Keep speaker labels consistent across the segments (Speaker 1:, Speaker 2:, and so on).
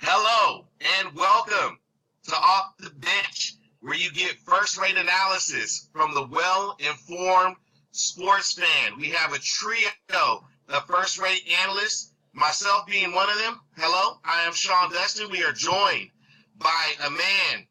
Speaker 1: Hello and welcome to Off the Bench, where you get first-rate analysis from the well-informed sports fan. We have a trio of first-rate analysts, myself being one of them. Hello, I am Sean Dustin. We are joined by a man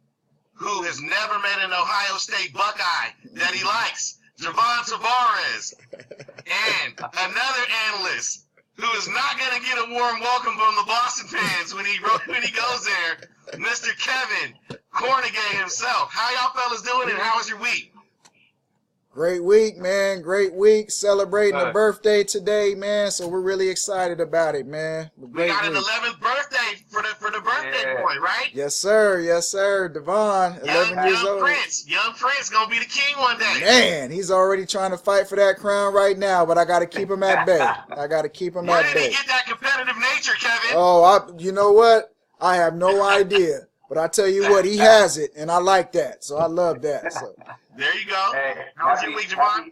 Speaker 1: who has never met an Ohio State Buckeye that he likes, Javon Tavares, and another analyst who is not going to get a warm welcome from the Boston fans when he goes there, Mr. Kevin Cornegay himself. How y'all fellas doing, and how was your week?
Speaker 2: Great week, man. Great week. Celebrating a birthday today, man. So we're really excited about it, man.
Speaker 1: We got an 11th birthday for the birthday boy, right?
Speaker 2: Yes, sir. Yes, sir. Devon, 11 years old.
Speaker 1: Young Prince gonna be the king one day.
Speaker 2: Man, he's already trying to fight for that crown right now, but I got to keep him at bay. Where did he
Speaker 1: get that competitive nature, Kevin?
Speaker 2: Oh, you know what? I have no idea. But I tell you what, he has it, and I like that. So I love that. So.
Speaker 1: There you go. Hey, how was your week, Javon?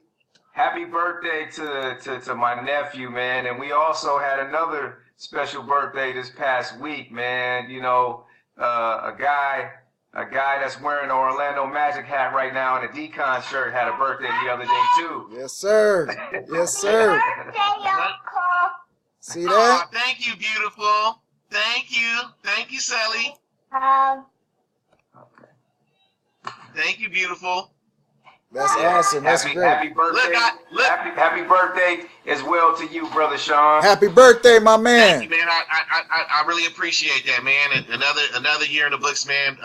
Speaker 3: Happy birthday to my nephew, man. And we also had another special birthday this past week, man. You know, a guy that's wearing an Orlando Magic hat right now and a Decon shirt had a birthday the other day, too.
Speaker 2: Yes, sir. Yes, sir. See that?
Speaker 1: Oh, thank you, beautiful. Thank you. Thank you, Sally. Thank you, beautiful.
Speaker 2: That's awesome. That's great.
Speaker 3: Happy birthday. Happy birthday as well to you, Brother Sean.
Speaker 2: Happy birthday, my man.
Speaker 1: Thank you, man. I really appreciate that, man. And another year in the books, man.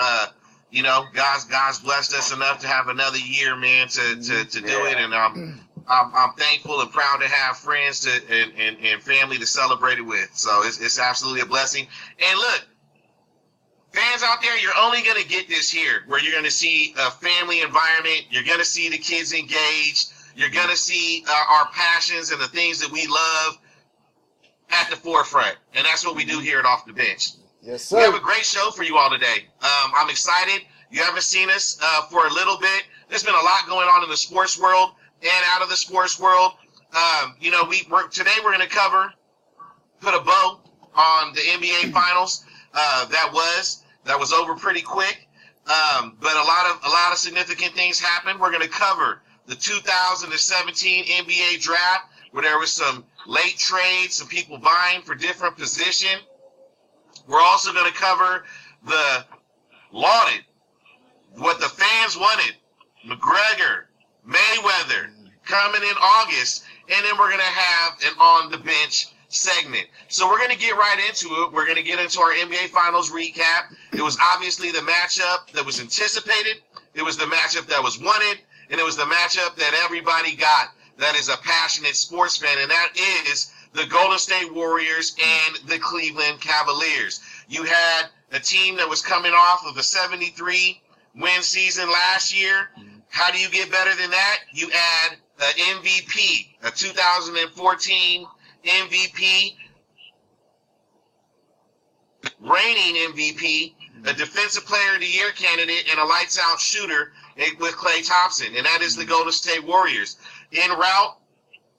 Speaker 1: You know, God's blessed us enough to have another year, man, to do it. And I'm thankful and proud to have friends and family to celebrate it with. So it's absolutely a blessing. And look, fans out there, you're only going to get this here, where you're going to see a family environment. You're going to see the kids engaged. You're going to see our passions and the things that we love at the forefront. And that's what we do here at Off the Bench.
Speaker 2: Yes, sir.
Speaker 1: We have a great show for you all today. I'm excited. You haven't seen us for a little bit. There's been a lot going on in the sports world and out of the sports world. You know, today we're going to put a bow on the NBA Finals. That was over pretty quick, but a lot of significant things happened. We're going to cover the 2017 NBA draft, where there was some late trades, some people vying for different position. We're also going to cover the lauded, what the fans wanted, McGregor, Mayweather, coming in August, and then we're going to have an on the bench segment. So we're going to get right into it. We're going to get into our NBA Finals recap. It was obviously the matchup that was anticipated. It was the matchup that was wanted. And it was the matchup that everybody got that is a passionate sports fan. And that is the Golden State Warriors and the Cleveland Cavaliers. You had a team that was coming off of a 73-win season last year. How do you get better than that? You add an MVP, a 2014 MVP, reigning MVP, a Defensive Player of the Year candidate, and a lights-out shooter with Klay Thompson, and that is the Golden State Warriors. En route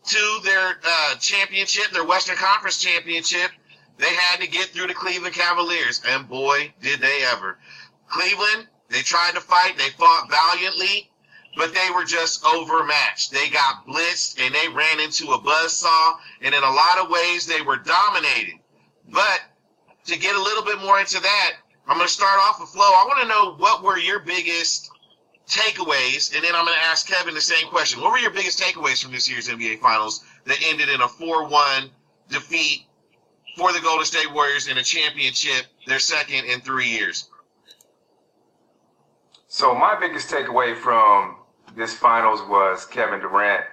Speaker 1: to their championship, their Western Conference championship, they had to get through the Cleveland Cavaliers, and boy, did they ever. Cleveland, they tried to fight, they fought valiantly, but they were just overmatched. They got blitzed, and they ran into a buzzsaw, and in a lot of ways, they were dominated. But to get a little bit more into that, I'm going to start off with Flo. I want to know, what were your biggest takeaways, and then I'm going to ask Kevin the same question. What were your biggest takeaways from this year's NBA Finals that ended in a 4-1 defeat for the Golden State Warriors in a championship, their second in 3 years?
Speaker 3: So my biggest takeaway from this finals was Kevin Durant.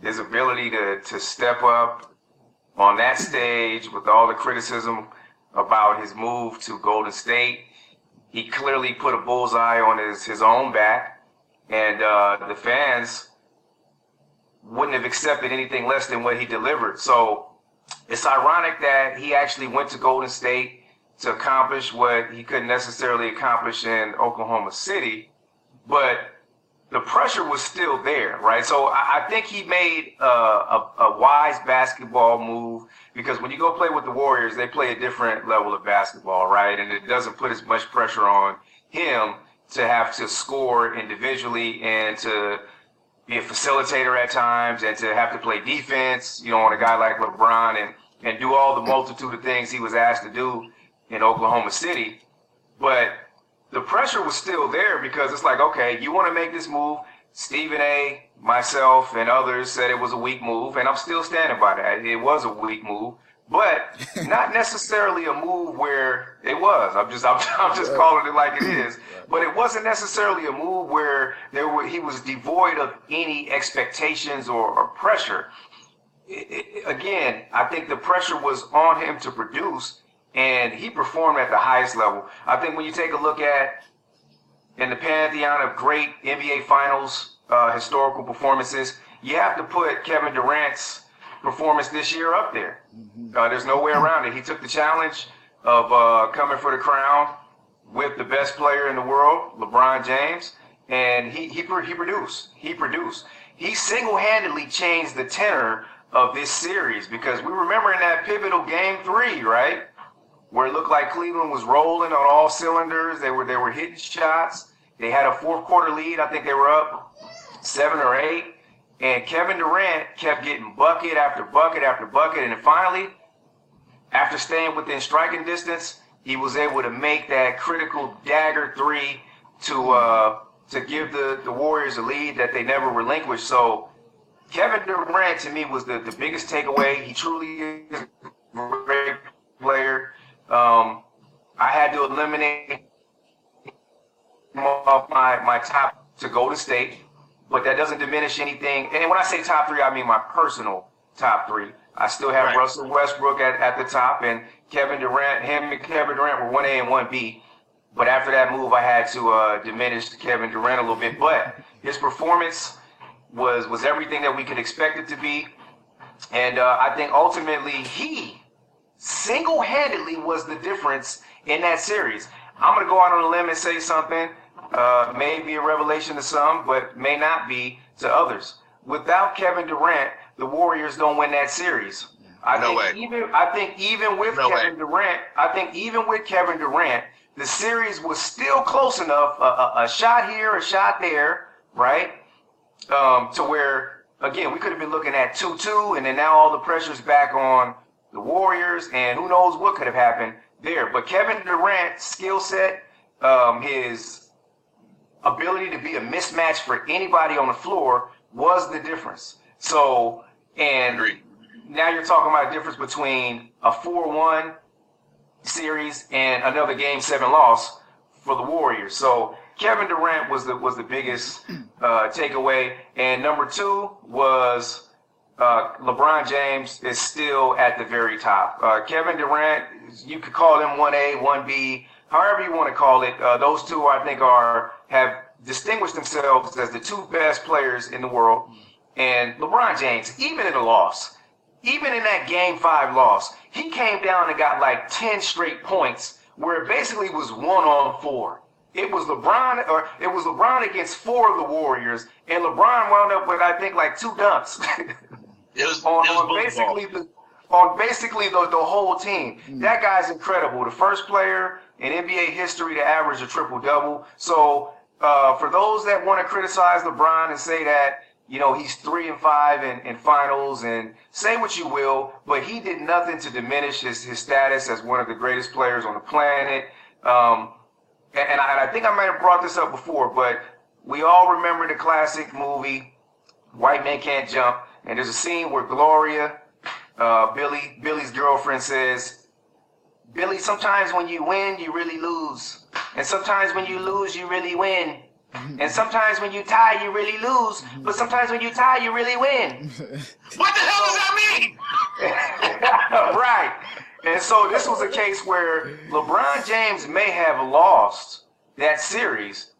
Speaker 3: His ability to step up on that stage with all the criticism about his move to Golden State. He clearly put a bullseye on his own back, and the fans wouldn't have accepted anything less than what he delivered. So it's ironic that he actually went to Golden State to accomplish what he couldn't necessarily accomplish in Oklahoma City, but the pressure was still there, right? So I think he made a wise basketball move, because when you go play with the Warriors, they play a different level of basketball, right? And it doesn't put as much pressure on him to have to score individually and to be a facilitator at times and to have to play defense, you know, on a guy like LeBron and do all the multitude of things he was asked to do in Oklahoma City. But the pressure was still there, because it's like, okay, you want to make this move. Stephen A., myself, and others said it was a weak move, and I'm still standing by that. It was a weak move, but not necessarily a move where it was. I'm just calling it like it is. But it wasn't necessarily a move where he was devoid of any expectations or pressure. Again, I think the pressure was on him to produce, and he performed at the highest level. I think when you take a look at in the pantheon of great NBA Finals historical performances, you have to put Kevin Durant's performance this year up there. There's no way around it. He took the challenge of coming for the crown with the best player in the world, LeBron James, and he produced. He single-handedly changed the tenor of this series, because we remember in that pivotal Game 3, right, where it looked like Cleveland was rolling on all cylinders. They were hitting shots. They had a fourth quarter lead. I think they were up 7 or 8. And Kevin Durant kept getting bucket after bucket after bucket. And then finally, after staying within striking distance, he was able to make that critical dagger 3 to give the Warriors a lead that they never relinquished. So Kevin Durant, to me, was the biggest takeaway. He truly is a great player. I had to eliminate him off my top to Golden State, but that doesn't diminish anything. And when I say top 3, I mean my personal top 3. I still have Russell Westbrook at the top, and Kevin Durant. Him and Kevin Durant were 1A and 1B. But after that move, I had to diminish Kevin Durant a little bit. But his performance was everything that we could expect it to be, and I think ultimately he single-handedly was the difference in that series. I'm going to go out on a limb and say something, may be a revelation to some, but may not be to others. Without Kevin Durant, the Warriors don't win that series. I think even with Kevin Durant, the series was still close enough, a shot here, a shot there, right? To where, again, we could have been looking at 2-2, and then now all the pressure's back on the Warriors, and who knows what could have happened there. But Kevin Durant's skill set, his ability to be a mismatch for anybody on the floor was the difference. So, and now you're talking about a difference between a 4-1 series and another Game 7 loss for the Warriors. So Kevin Durant was the biggest takeaway. And number 2 was LeBron James is still at the very top. Kevin Durant, you could call him 1A, 1B, however you want to call it. Those two, I think, have distinguished themselves as the 2 best players in the world. And LeBron James, even in a loss, even in that Game 5 loss, he came down and got like 10 straight points, where it basically was 1-on-4. It was LeBron against 4 of the Warriors, and LeBron wound up with, I think, like 2 dunks. on basically the whole team. That guy's incredible. The first player in NBA history to average a triple-double. So for those that want to criticize LeBron and say that, you know, he's 3-5 in finals, and say what you will, but he did nothing to diminish his status as one of the greatest players on the planet. And I think I might have brought this up before, but we all remember the classic movie, White Men Can't Jump. And there's a scene where Gloria, Billy's girlfriend, says, "Billy, sometimes when you win, you really lose. And sometimes when you lose, you really win. And sometimes when you tie, you really lose. But sometimes when you tie, you really win."
Speaker 1: What the hell does that mean?
Speaker 3: Right. And so this was a case where LeBron James may have lost that series,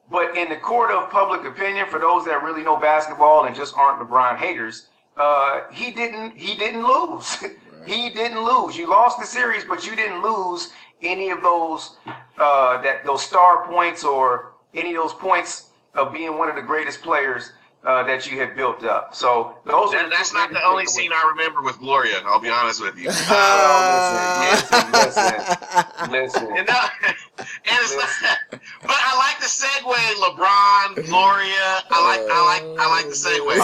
Speaker 3: but in the court of public opinion, for those that really know basketball and just aren't LeBron haters, he didn't lose. He didn't lose. You lost the series, but you didn't lose any of those those star points or any of those points of being one of the greatest players that you have built up. So
Speaker 1: that's not the only scene I remember with Gloria. I'll be honest with you.
Speaker 3: Listen.
Speaker 1: And it's not, but I like the segue. LeBron, Gloria. I like the segue.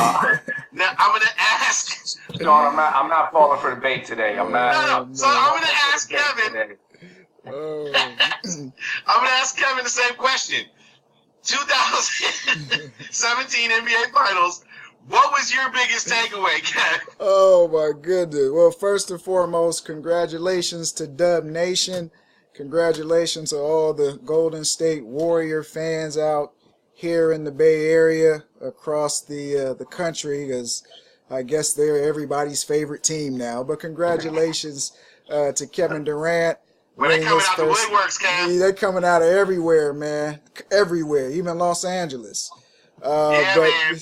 Speaker 1: Now I'm gonna ask.
Speaker 3: Sean, I'm not falling for the bait today. I'm not.
Speaker 1: No. So I'm gonna ask Kevin. I'm gonna ask Kevin the same question. 2017 NBA Finals. What was your biggest takeaway, Kev?
Speaker 2: Oh my goodness. Well, first and foremost, congratulations to Dub Nation. Congratulations to all the Golden State Warrior fans out here in the Bay Area, across the country, because I guess they're everybody's favorite team now. But congratulations to Kevin Durant.
Speaker 1: When they coming out the woodworks, Kev.
Speaker 2: They're coming out of everywhere, man. Everywhere, even Los Angeles.
Speaker 1: Man.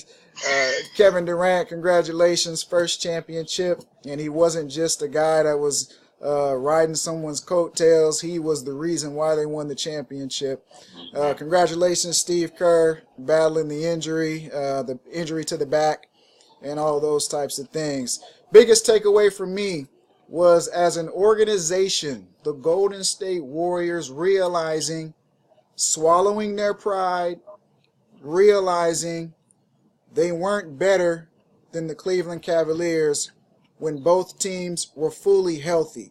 Speaker 2: Kevin Durant, congratulations, first championship. And he wasn't just a guy that was riding someone's coattails. He was the reason why they won the championship. Congratulations, Steve Kerr, battling the injury to the back, and all those types of things. Biggest takeaway for me was, as an organization, the Golden State Warriors swallowing their pride, realizing they weren't better than the Cleveland Cavaliers when both teams were fully healthy.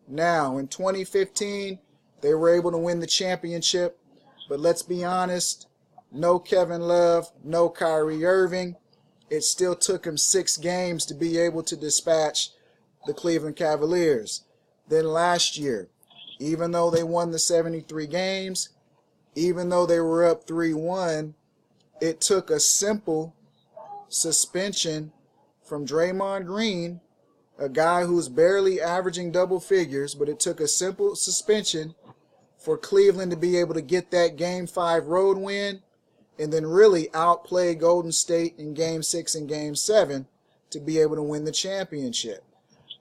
Speaker 2: Now, in 2015, they were able to win the championship, but let's be honest, no Kevin Love, no Kyrie Irving. It still took him 6 games to be able to dispatch the Cleveland Cavaliers. Then last year, even though they won the 73 games, even though they were up 3-1, it took a simple suspension from Draymond Green, a guy who's barely averaging double figures, but it took a simple suspension for Cleveland to be able to get that Game 5 road win and then really outplay Golden State in Game 6 and Game 7 to be able to win the championship.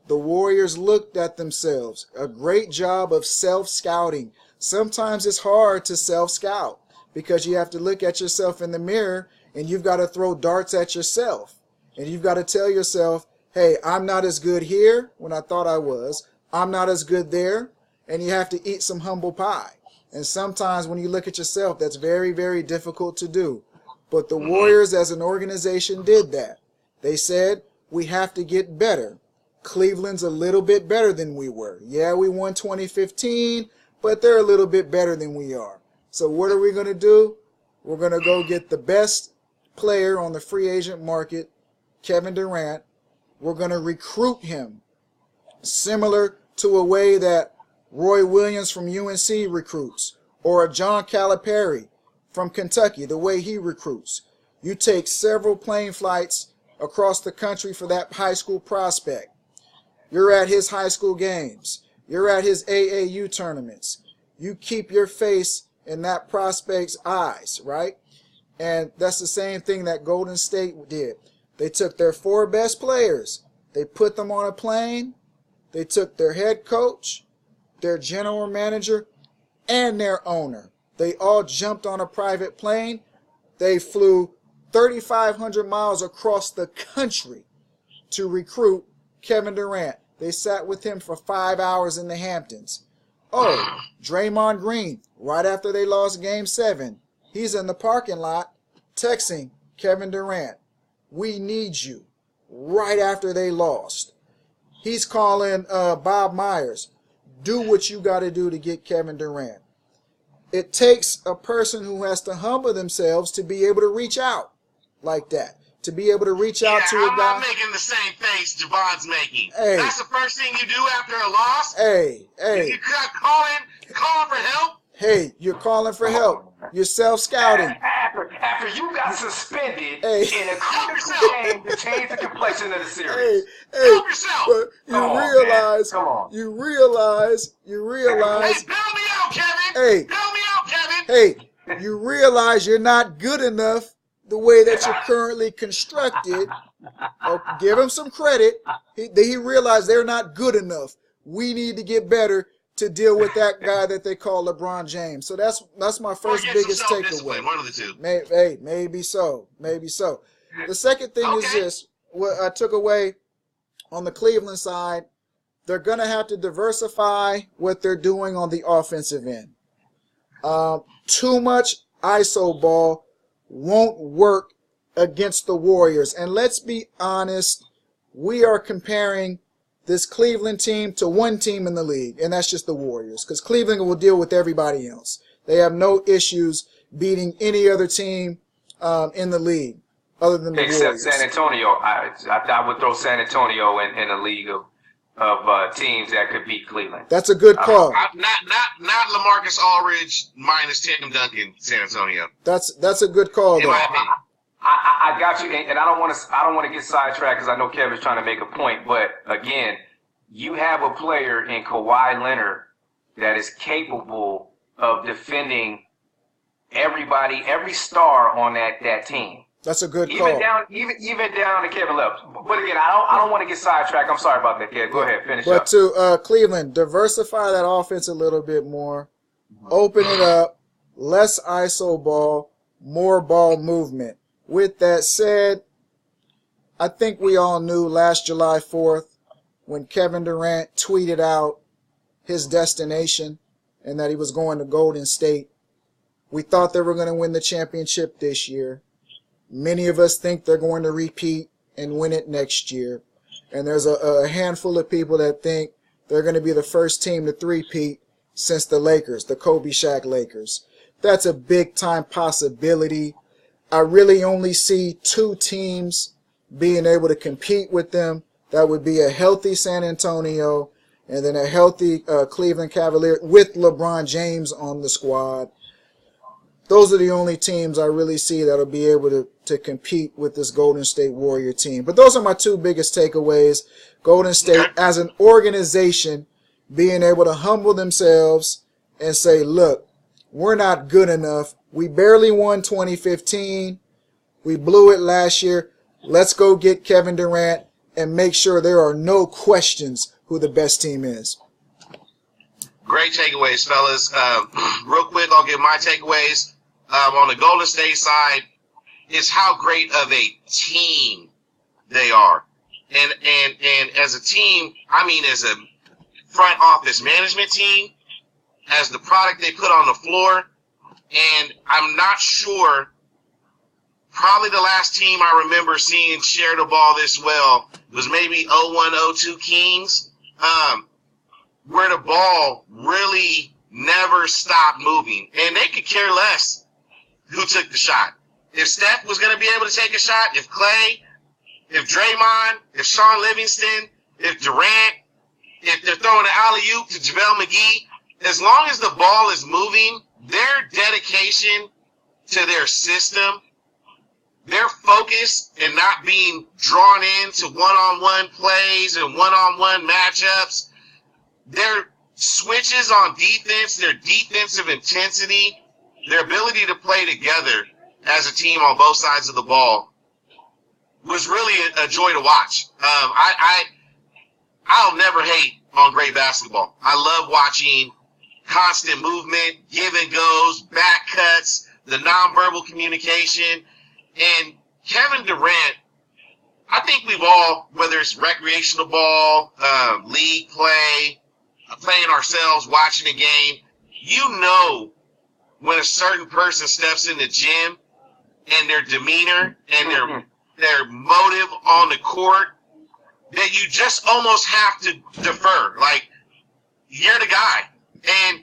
Speaker 2: The Warriors looked at themselves. A great job of self-scouting. Sometimes it's hard to self-scout because you have to look at yourself in the mirror and you've got to throw darts at yourself. And you've got to tell yourself, hey, I'm not as good here when I thought I was. I'm not as good there. And you have to eat some humble pie. And sometimes when you look at yourself, that's very, very difficult to do. But the Warriors as an organization did that. They said, we have to get better. Cleveland's a little bit better than we were. Yeah, we won 2015, but they're a little bit better than we are. So what are we going to do? We're going to go get the best player on the free agent market, Kevin Durant. We're going to recruit him similar to a way that Roy Williams from UNC recruits, or a John Calipari from Kentucky, the way he recruits. You take several plane flights across the country for that high school prospect. You're at his high school games. You're at his AAU tournaments. You keep your face in that prospect's eyes, right? And that's the same thing that Golden State did. They took their 4 best players. They put them on a plane. They took their head coach, their general manager, and their owner. They all jumped on a private plane. They flew 3,500 miles across the country to recruit Kevin Durant. They sat with him for 5 hours in the Hamptons. Oh, Draymond Green, right after they lost Game 7, he's in the parking lot texting Kevin Durant, we need you, right after they lost. He's calling Bob Myers, do what you got to do to get Kevin Durant. It takes a person who has to humble themselves to be able to reach out like that. To be able to reach out to a guy.
Speaker 1: I'm not making the same face Javon's making.
Speaker 2: Hey.
Speaker 1: That's the first thing you do after a loss.
Speaker 2: Hey.
Speaker 1: You calling for help.
Speaker 2: Hey, you're calling for help. You're self-scouting.
Speaker 3: After you got suspended in a critical game to change the complexion of the series.
Speaker 1: Help yourself.
Speaker 2: But you realize.
Speaker 1: Hey, bail me out, Kevin.
Speaker 2: Hey.
Speaker 1: Bail me out, Kevin.
Speaker 2: Hey, you realize you're not good enough the way that you're currently constructed. Give him some credit. He realized they're not good enough. We need to get better to deal with that guy that they call LeBron James. So that's my first biggest takeaway.
Speaker 1: One of the two.
Speaker 2: Maybe so. The second thing is this: what I took away on the Cleveland side, they're going to have to diversify what they're doing on the offensive end. Too much ISO ball won't work against the Warriors. And let's be honest, we are comparing this Cleveland team to one team in the league, and that's just the Warriors, because Cleveland will deal with everybody else. They have no issues beating any other team in the league other than the Warriors.
Speaker 3: Except San Antonio. I would throw San Antonio in a league of teams that could beat Cleveland.
Speaker 2: That's a good call.
Speaker 1: Not LaMarcus Aldridge minus Tim Duncan, San Antonio.
Speaker 2: That's a good call,
Speaker 1: in my opinion.
Speaker 3: I got you, and I don't want to get sidetracked because I know Kevin's trying to make a point. But again, you have a player in Kawhi Leonard that is capable of defending everybody, every star on that team.
Speaker 2: That's a good
Speaker 3: even
Speaker 2: call.
Speaker 3: Even down to Kevin Love. But again, I don't want to get sidetracked. I'm sorry about that, Kev. Go ahead, finish up.
Speaker 2: But to Cleveland, diversify that offense a little bit more. Open it up. Less ISO ball. More ball movement. With that said, I think we all knew last July 4th when Kevin Durant tweeted out his destination and that he was going to Golden State. We thought they were going to win the championship this year. Many of us think they're going to repeat and win it next year. And there's a handful of people that think they're going to be the first team to three-peat since the Lakers, the Kobe Shaq Lakers. That's a big-time possibility. I really only see two teams being able to compete with them. That would be a healthy San Antonio and then a healthy Cleveland Cavaliers with LeBron James on the squad. Those are the only teams I really see that will be able to compete with this Golden State Warrior team. But those are my two biggest takeaways. Golden State as an organization being able to humble themselves and say, look, we're not good enough. We barely won 2015. We blew it last year. Let's go get Kevin Durant and make sure there are no questions who the best team is.
Speaker 1: Great takeaways, fellas. Real quick, I'll give my takeaways. On the Golden State side, is how great of a team they are. And as a team, I mean as a front office management team, as the product they put on the floor, and I'm not sure, probably the last team I remember seeing share the ball this well was maybe 01-02 Kings, where the ball really never stopped moving. And they could care less who took the shot. If Steph was going to be able to take a shot, if Clay, if Draymond, if Sean Livingston, if Durant, if they're throwing an alley-oop to JaVale McGee, as long as the ball is moving, their dedication to their system, their focus and not being drawn into one-on-one plays and one-on-one matchups, their switches on defense, their defensive intensity, their ability to play together as a team on both sides of the ball was really a joy to watch. I'll never hate on great basketball. I love watching constant movement, give and goes, back cuts, the nonverbal communication. And Kevin Durant, I think we've all, whether it's recreational ball, league play, playing ourselves, watching a game, you know when a certain person steps in the gym and their demeanor and their motive on the court, that you just almost have to defer. Like, you're the guy. And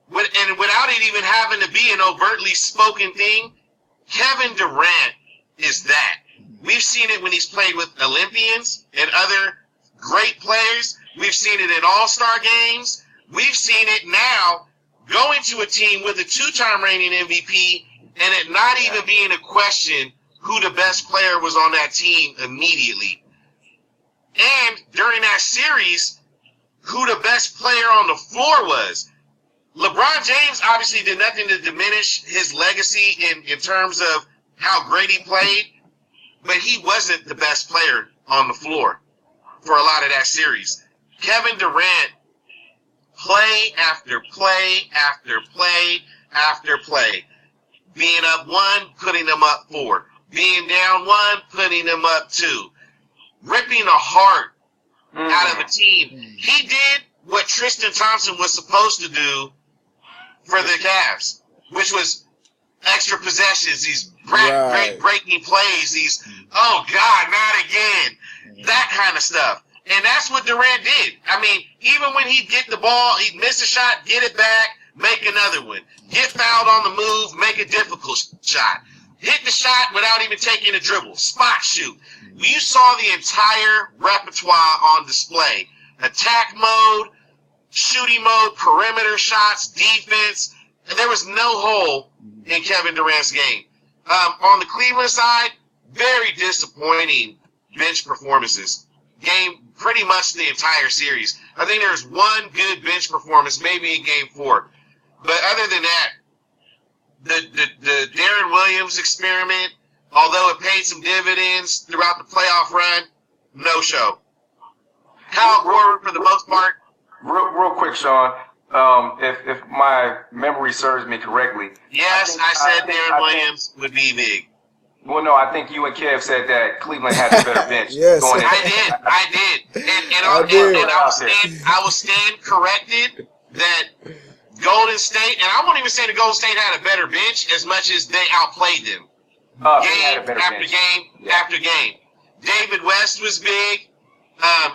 Speaker 1: without it even having to be an overtly spoken thing, Kevin Durant is that. We've seen it when he's played with Olympians and other great players. We've seen it in all-star games. We've seen it now going to a team with a two-time reigning MVP and it not even being a question who the best player was on that team immediately. And during that series, who the best player on the floor was. LeBron James obviously did nothing to diminish his legacy in terms of how great he played, but he wasn't the best player on the floor for a lot of that series. Kevin Durant play after play after play after play. Being up 1, putting them up 4. Being down 1, putting them up 2. Ripping the heart out of a team. He did what Tristan Thompson was supposed to do for the Cavs, which was extra possessions, these breaking plays, these, oh God, not again, that kind of stuff. And that's what Durant did. I mean, even when he'd get the ball, he'd miss a shot, get it back, make another one. Get fouled on the move, make a difficult shot. Hit the shot without even taking a dribble. Spot shoot. You saw the entire repertoire on display. Attack mode, shooting mode, perimeter shots, defense. And there was no hole in Kevin Durant's game. On the Cleveland side, very disappointing bench performances. Game pretty much the entire series. I think there's one good bench performance, maybe in Game 4. But other than that, the Darren Williams experiment, although it paid some dividends throughout the playoff run, no show. Kyle Korver, for the most part.
Speaker 3: Real quick, Sean. If my memory serves me correctly.
Speaker 1: Yes, I said Darren Williams would be big.
Speaker 3: Well, no, I think you and Kev said that Cleveland had the better bench.
Speaker 2: Yes.
Speaker 3: Going
Speaker 1: I did. And I will stand corrected that Golden State, and I won't even say the Golden State had a better bench as much as they outplayed them. Game after game after game. David West was big.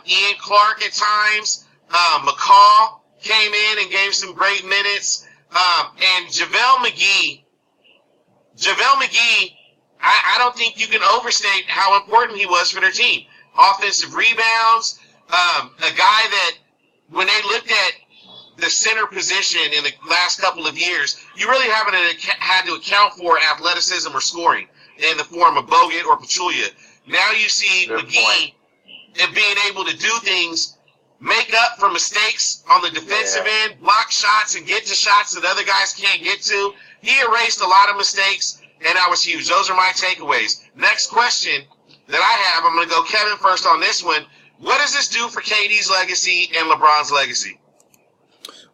Speaker 1: Ian Clark at times. McCall came in and gave some great minutes. And JaVale McGee, I don't think you can overstate how important he was for their team. Offensive rebounds, a guy that when they looked at the center position in the last couple of years, you really haven't had to account for athleticism or scoring in the form of Bogut or Pachulia. Now you see McGee and being able to do things, make up for mistakes on the defensive end, block shots and get to shots that other guys can't get to. He erased a lot of mistakes, and that was huge. Those are my takeaways. Next question that I have, I'm going to go Kevin first on this one. What does this do for KD's legacy and LeBron's legacy?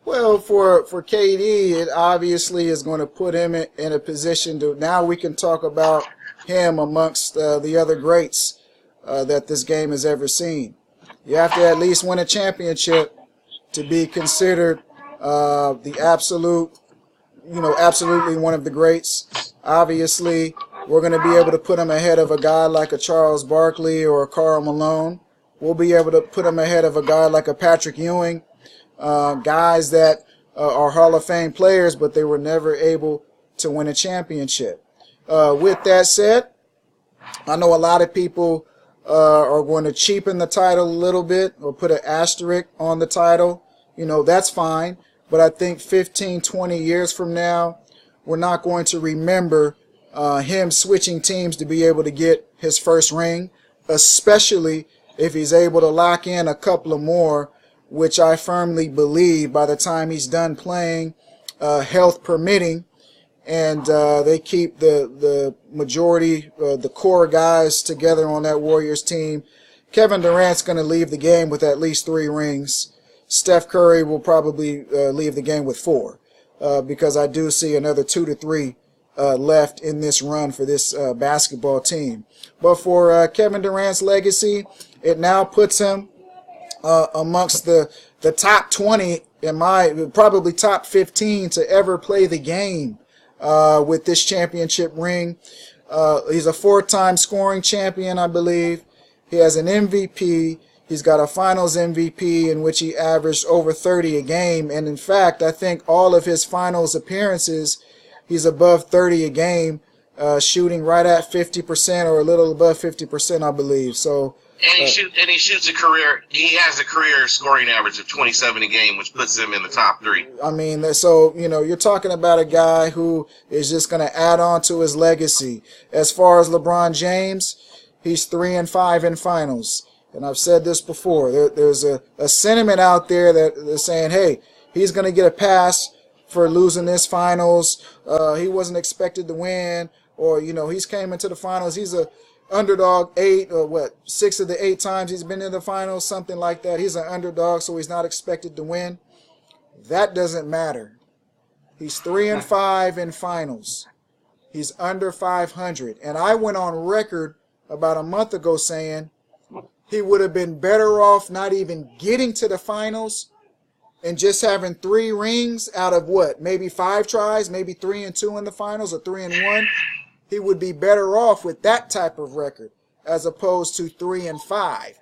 Speaker 2: Well, for KD, it obviously is going to put him in a position to, now we can talk about him amongst the other greats that this game has ever seen. You have to at least win a championship to be considered the absolutely one of the greats. Obviously, we're going to be able to put him ahead of a guy like a Charles Barkley or a Karl Malone. We'll be able to put him ahead of a guy like a Patrick Ewing. Guys that are Hall of Fame players, but they were never able to win a championship. With that said, I know a lot of people are going to cheapen the title a little bit or put an asterisk on the title. You know, that's fine. But I think 15, 20 years from now, we're not going to remember him switching teams to be able to get his first ring, especially if he's able to lock in a couple of more, which I firmly believe by the time he's done playing, health permitting, and they keep the majority, the core guys together on that Warriors team. Kevin Durant's going to leave the game with at least 3 rings. Steph Curry will probably leave the game with 4 because I do see another 2 to 3 left in this run for this basketball team. But for Kevin Durant's legacy, it now puts him amongst the top 20 in probably top 15 to ever play the game with this championship ring. He's a 4-time scoring champion, I believe. He has an MVP. He's got a finals MVP in which he averaged over 30 a game. And in fact, I think all of his finals appearances, he's above 30 a game, shooting right at 50% or a little above 50%, I believe. So.
Speaker 1: And he shoots a career. He has a career scoring average of 27 a game, which puts him in the top 3.
Speaker 2: I mean, so you're talking about a guy who is just going to add on to his legacy. As far as LeBron James, he's 3-5 in finals, and I've said this before. There's a sentiment out there that they're saying, hey, he's going to get a pass for losing this finals. He wasn't expected to win, or he's came into the finals. He's a underdog 6 of the 8 times he's been in the finals, something like that. He's an underdog, so he's not expected to win. That doesn't matter. He's 3-5 in finals. He's under 500. And I went on record about a month ago saying he would have been better off not even getting to the finals and just having 3 rings out of what? Maybe 5 tries, maybe 3-2 in the finals or 3-1. He would be better off with that type of record as opposed to 3-5.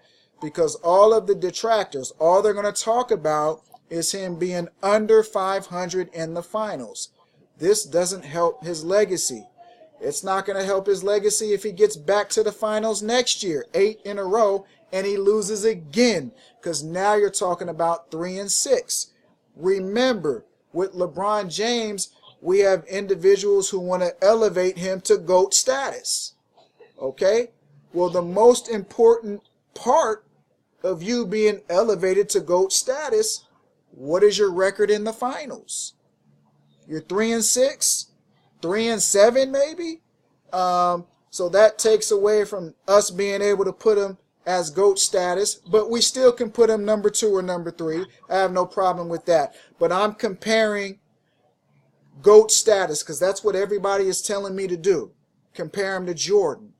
Speaker 2: Because all of the detractors, all they're going to talk about is him being under 500 in the finals. This doesn't help his legacy. It's not going to help his legacy if he gets back to the finals next year, 8 in a row, and he loses again, because now you're talking about 3-6. Remember, with LeBron James, we have individuals who want to elevate him to GOAT status. Okay? Well, the most important part of you being elevated to GOAT status, what is your record in the finals? You're 3-6, 3-7 maybe. So that takes away from us being able to put him as GOAT status, but we still can put him number 2 or number 3. I have no problem with that. But I'm comparing GOAT status because that's what everybody is telling me to do. Compare him to Jordan.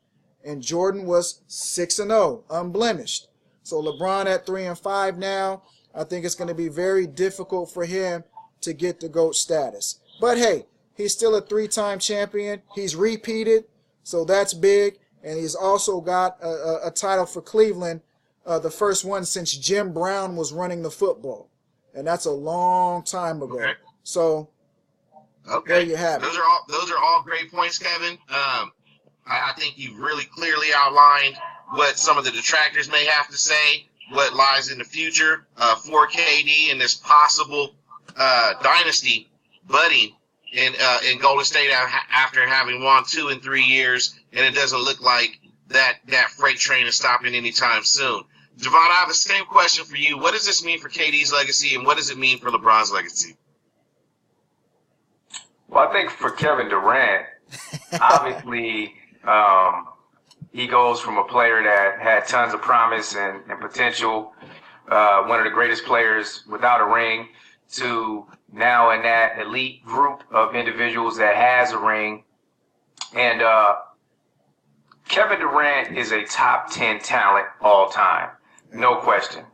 Speaker 2: And Jordan was 6-0, unblemished. So LeBron at 3-5 now. I think it's going to be very difficult for him to get the GOAT status. But hey, he's still a 3-time champion. He's repeated, so that's big. And he's also got a title for Cleveland, the first one since Jim Brown was running the football. And that's a long time ago. Okay. So there you have it.
Speaker 1: Those are all great points, Kevin. I think you've really clearly outlined what some of the detractors may have to say, what lies in the future for KD and this possible dynasty budding in Golden State after having won 2 in 3 years, and it doesn't look like that freight train is stopping anytime soon. Javon, I have the same question for you. What does this mean for KD's legacy, and what does it mean for LeBron's legacy?
Speaker 3: Well, I think for Kevin Durant, obviously, he goes from a player that had tons of promise and potential, one of the greatest players without a ring, to now in that elite group of individuals that has a ring. And Kevin Durant is a top 10 talent all time, no question.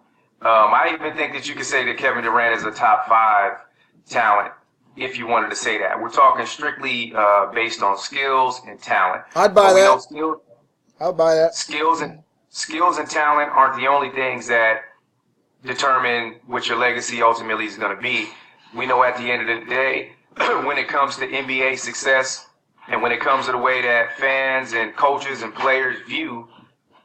Speaker 3: I even think that you could say that Kevin Durant is a top 5 talent if you wanted to say that. We're talking strictly based on skills and talent.
Speaker 2: I'd buy that. I'll buy that.
Speaker 3: Skills and talent aren't the only things that determine what your legacy ultimately is going to be. We know at the end of the day, when it comes to NBA success and when it comes to the way that fans and coaches and players view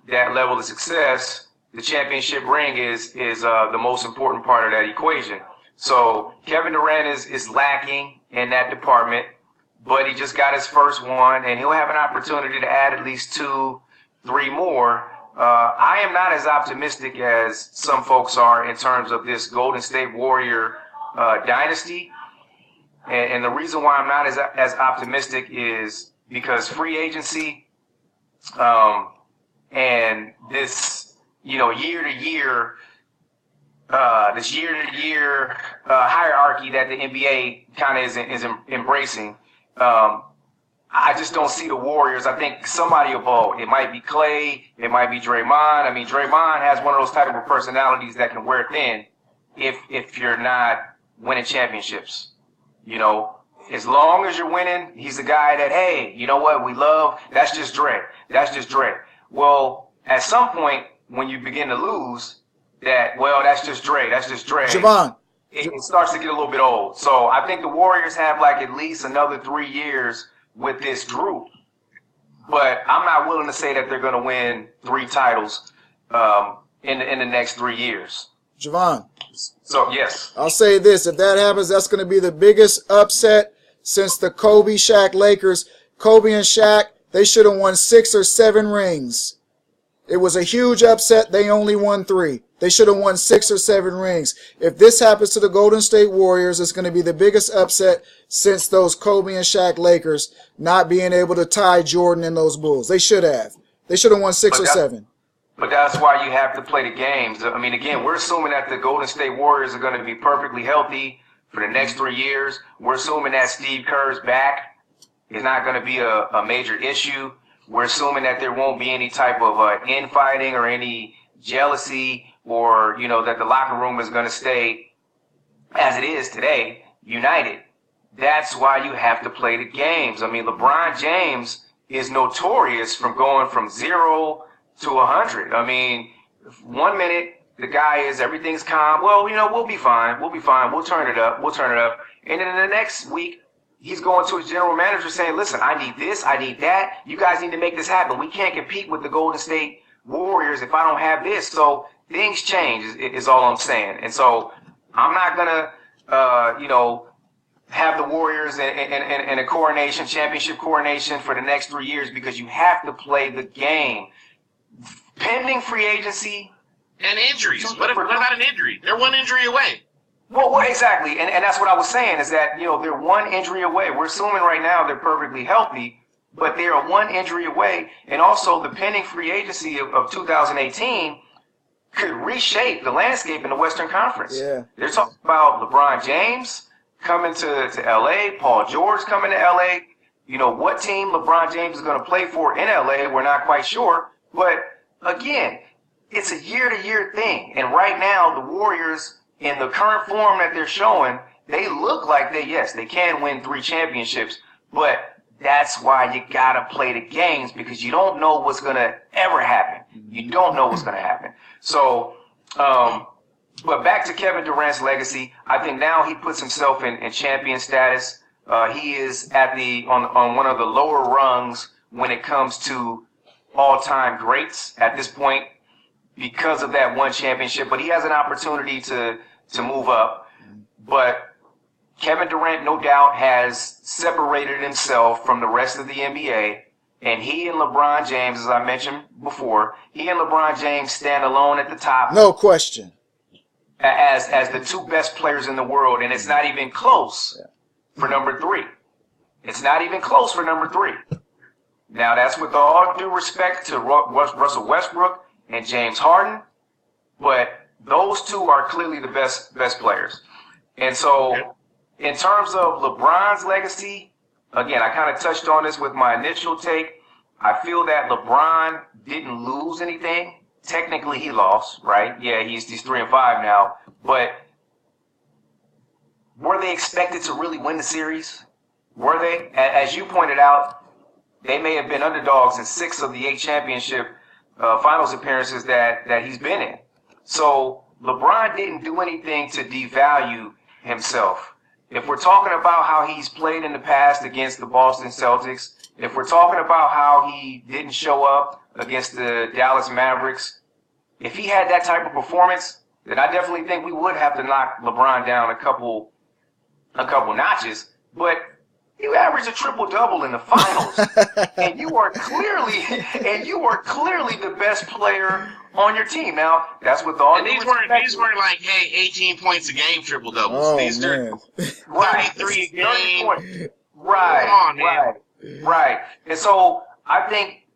Speaker 3: that level of success, the championship ring is the most important part of that equation. So Kevin Durant is lacking in that department, but he just got his first one, and he'll have an opportunity to add at least 2, 3 more. I am not as optimistic as some folks are in terms of this Golden State Warrior dynasty. And the reason why I'm not as optimistic is because free agency and this, year to year hierarchy that the NBA kind of is embracing. I just don't see the Warriors. I think somebody above. It might be Clay. It might be Draymond. I mean, Draymond has one of those type of personalities that can wear thin if you're not winning championships. As long as you're winning, he's a guy that, hey, you know what, we love. That's just Dre. That's just Dre. Well, at some point, when you begin to lose, that's just Dre. That's just Dre.
Speaker 2: Javon.
Speaker 3: It starts to get a little bit old. So I think the Warriors have at least another 3 years with this group. But I'm not willing to say that they're going to win 3 titles in the next 3 years.
Speaker 2: Javon.
Speaker 3: So, yes.
Speaker 2: I'll say this. If that happens, that's going to be the biggest upset since the Kobe Shaq Lakers. Kobe and Shaq, they should have won 6 or 7 rings. It was a huge upset. They only won 3. They should have won 6 or 7 rings. If this happens to the Golden State Warriors, it's going to be the biggest upset since those Kobe and Shaq Lakers not being able to tie Jordan and those Bulls. They should have. They should have won 6 or 7.
Speaker 3: But that's why you have to play the games. I mean, again, we're assuming that the Golden State Warriors are going to be perfectly healthy for the next 3 years. We're assuming that Steve Kerr's back is not going to be a major issue. We're assuming that there won't be any type of infighting or any jealousy, or, you know, that the locker room is going to stay as it is today, united. That's why you have to play the games. I mean, LeBron James is notorious from going from 0 to 100. I mean, 1 minute the guy is, everything's calm. Well, you know, we'll be fine. We'll be fine. We'll turn it up. We'll turn it up. And then the next week, he's going to his general manager saying, listen, I need this. I need that. You guys need to make this happen. We can't compete with the Golden State Warriors if I don't have this. So things change is all I'm saying. And so I'm not going to, you know, have the Warriors in a coronation, championship coronation for the next 3 years, because you have to play the game. Pending free agency.
Speaker 1: And injuries. What about an injury? They're one injury away.
Speaker 3: Well, exactly. And that's what I was saying, is that, you know, they're one injury away. We're assuming right now they're perfectly healthy, but they are one injury away. And also the pending free agency of 2018 could reshape the landscape in the Western Conference.
Speaker 2: Yeah.
Speaker 3: They're talking about LeBron James coming to L.A., Paul George coming to L.A. You know, what team LeBron James is going to play for in L.A., we're not quite sure. But, again, it's a year-to-year thing. And right now, the Warriors, in the current form that they're showing, they look like they can win 3 championships. But that's why you got to play the games, because you don't know what's going to ever happen. You don't know what's going to happen. So, but back to Kevin Durant's legacy, I think now he puts himself in champion status. He is at on one of the lower rungs when it comes to all-time greats at this point, because of that one championship. But he has an opportunity to move up. But Kevin Durant, no doubt, has separated himself from the rest of the NBA. And he and LeBron James, as I mentioned before, he and LeBron James stand alone at the top.
Speaker 2: No question.
Speaker 3: As the 2 best players in the world. And it's not even close for number 3. It's not even close for number 3. Now, that's with all due respect to Russell Westbrook and James Harden, but those 2 are clearly the best players. And so, in terms of LeBron's legacy, again, I kind of touched on this with my initial take. I feel that LeBron didn't lose anything. Technically, he lost, right? Yeah, he's 3-5 now. But were they expected to really win the series? Were they? As you pointed out, they may have been underdogs in 6 of the 8 championship finals appearances that he's been in. So LeBron didn't do anything to devalue himself. If we're talking about how he's played in the past against the Boston Celtics, if we're talking about how he didn't show up against the Dallas Mavericks, if he had that type of performance, then I definitely think we would have to knock LeBron down a couple notches. But you averaged a triple-double in the finals, and you are clearly the best player on your team. Now, that's with all.
Speaker 1: And these weren't like, hey, 18 points a game triple doubles.
Speaker 2: Oh,
Speaker 1: these
Speaker 2: man.
Speaker 1: are 33 a game.
Speaker 3: Right.
Speaker 1: Come on, man.
Speaker 3: Right. And so I think,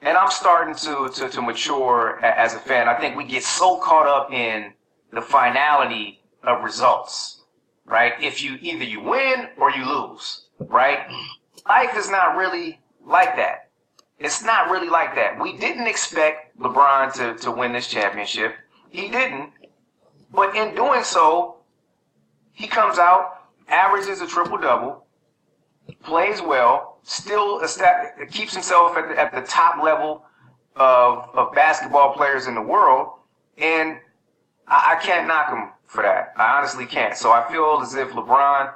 Speaker 3: and I'm starting to mature as a fan. I think we get so caught up in the finality of results, right? If either you win or you lose. Right? Life is not really like that. It's not really like that. We didn't expect LeBron to win this championship. He didn't. But in doing so, he comes out, averages a triple-double, plays well, still keeps himself at the top level of basketball players in the world, and I can't knock him for that. I honestly can't. So I feel as if LeBron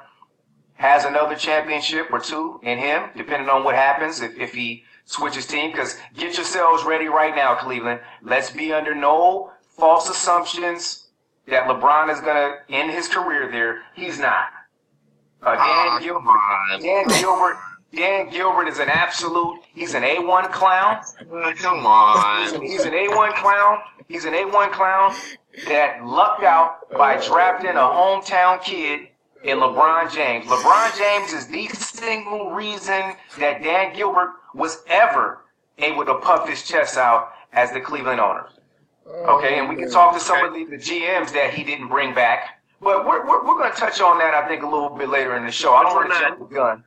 Speaker 3: has another championship or 2 in him, depending on what happens if he switches team. Because get yourselves ready right now, Cleveland. Let's be under no false assumptions that LeBron is going to end his career there. He's not. Dan Gilbert is an absolute, he's an A1 clown.
Speaker 1: Come on.
Speaker 3: He's an A1 clown. He's an A1 clown that lucked out by drafting a hometown kid in LeBron James. LeBron James is the single reason that Dan Gilbert was ever able to puff his chest out as the Cleveland owners.
Speaker 2: Oh,
Speaker 3: Okay, and we can
Speaker 2: man.
Speaker 3: talk to some of the GMs that he didn't bring back. But we're going to touch on that, I think, a little bit later in the show. I don't want to jump the gun.